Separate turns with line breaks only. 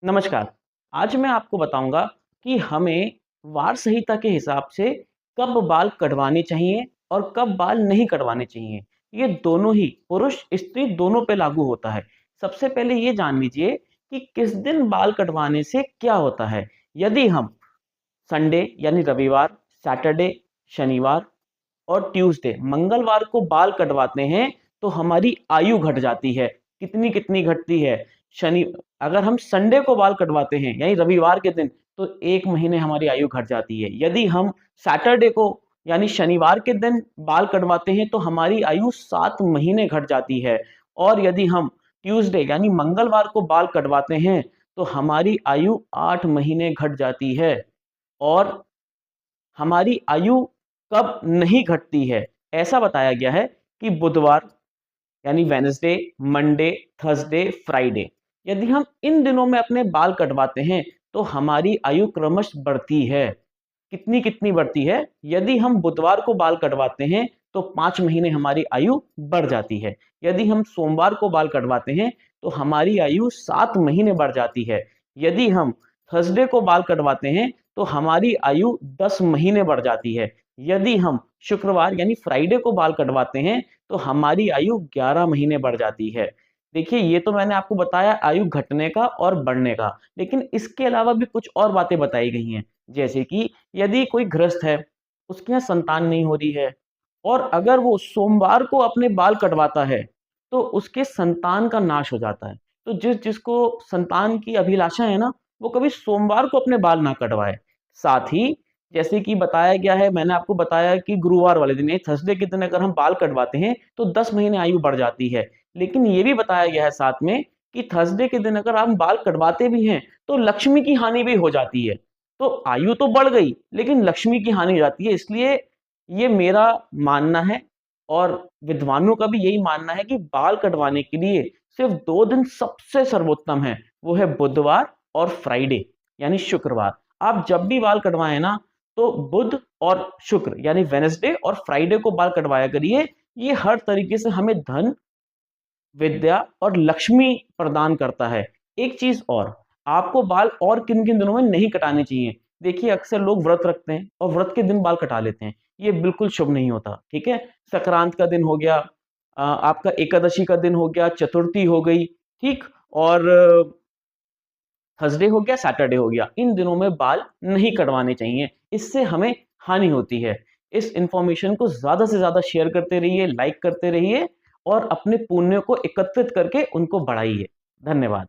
नमस्कार। आज मैं आपको बताऊंगा कि हमें वार संहिता के हिसाब से कब बाल कटवाने चाहिए और कब बाल नहीं कटवाने चाहिए। ये दोनों ही पुरुष स्त्री दोनों पे लागू होता है। सबसे पहले ये जान लीजिए कि किस दिन बाल कटवाने से क्या होता है। यदि हम संडे यानी रविवार, सैटरडे, शनिवार और ट्यूसडे मंगलवार को बाल कटवाते हैं तो हमारी आयु घट जाती है। कितनी कितनी घटती है? शनि अगर हम संडे को बाल कटवाते हैं यानी रविवार के दिन तो 1 महीने हमारी आयु घट जाती है। यदि हम सैटरडे को यानी शनिवार के दिन बाल कटवाते हैं तो हमारी आयु 7 महीने घट जाती है। और यदि हम ट्यूसडे यानी मंगलवार को बाल कटवाते हैं तो हमारी आयु 8 महीने घट जाती है। और हमारी आयु कब नहीं घटती है, ऐसा बताया गया है कि बुधवार यानी वेडनेसडे, मंडे, थर्सडे, फ्राइडे यदि हम इन दिनों में अपने बाल कटवाते हैं तो हमारी आयु क्रमशः बढ़ती है। कितनी कितनी बढ़ती है? यदि हम बुधवार को बाल कटवाते हैं तो 5 महीने हमारी आयु बढ़ जाती है। यदि हम सोमवार को बाल कटवाते हैं तो हमारी आयु 7 महीने बढ़ जाती है। यदि हम थर्सडे को बाल कटवाते हैं तो हमारी आयु 10 महीने बढ़ जाती है। यदि हम शुक्रवार यानी फ्राइडे को बाल कटवाते हैं तो हमारी आयु 11 महीने बढ़ जाती है। देखिए, ये तो मैंने आपको बताया आयु घटने का और बढ़ने का, लेकिन इसके अलावा भी कुछ और बातें बताई गई हैं। जैसे कि यदि कोई गृहस्थ है, उसके यहाँ संतान नहीं हो रही है और अगर वो सोमवार को अपने बाल कटवाता है, तो उसके संतान का नाश हो जाता है। तो जिसको संतान की अभिलाषा है ना, वो कभी सोमवार को अपने बाल ना कटवाए। साथ ही जैसे कि बताया गया है, मैंने आपको बताया कि गुरुवार वाले दिन यानी थर्सडे के दिन अगर हम बाल कटवाते हैं, तो 10 महीने आयु बढ़ जाती है। लेकिन ये भी बताया गया है साथ में कि थर्सडे के दिन अगर हम बाल कटवाते भी हैं, तो लक्ष्मी की हानि भी हो जाती है। तो आयु तो बढ़ गई, लेकिन लक्ष्मी की हानि हो जाती है। इसलिए ये मेरा मानना है और विद्वानों का भी यही मानना है कि बाल कटवाने के लिए सिर्फ 2 दिन सबसे सर्वोत्तम है, वो है बुधवार और फ्राइडे यानी शुक्रवार। आप जब भी बाल कटवाएं ना, तो बुध और शुक्र यानी वेडनेसडे और फ्राइडे को बाल कटवाया करिए। ये हर तरीके से हमें धन, विद्या और लक्ष्मी प्रदान करता है। एक चीज और, आपको बाल और किन किन दिनों में नहीं कटाने चाहिए। देखिए, अक्सर लोग व्रत रखते हैं और व्रत के दिन बाल कटा लेते हैं। ये बिल्कुल शुभ नहीं होता। ठीक है, संक्रांत का दिन हो गया, आपका एकादशी का दिन हो गया, चतुर्थी हो गई, ठीक, और थर्सडे हो गया, सैटरडे हो गया, इन दिनों में बाल नहीं कटवाने चाहिए। इससे हमें हानि होती है। इस इंफॉर्मेशन को ज्यादा से ज्यादा शेयर करते रहिए, लाइक करते रहिए और अपने पुण्य को एकत्रित करके उनको बढ़ाइए। धन्यवाद।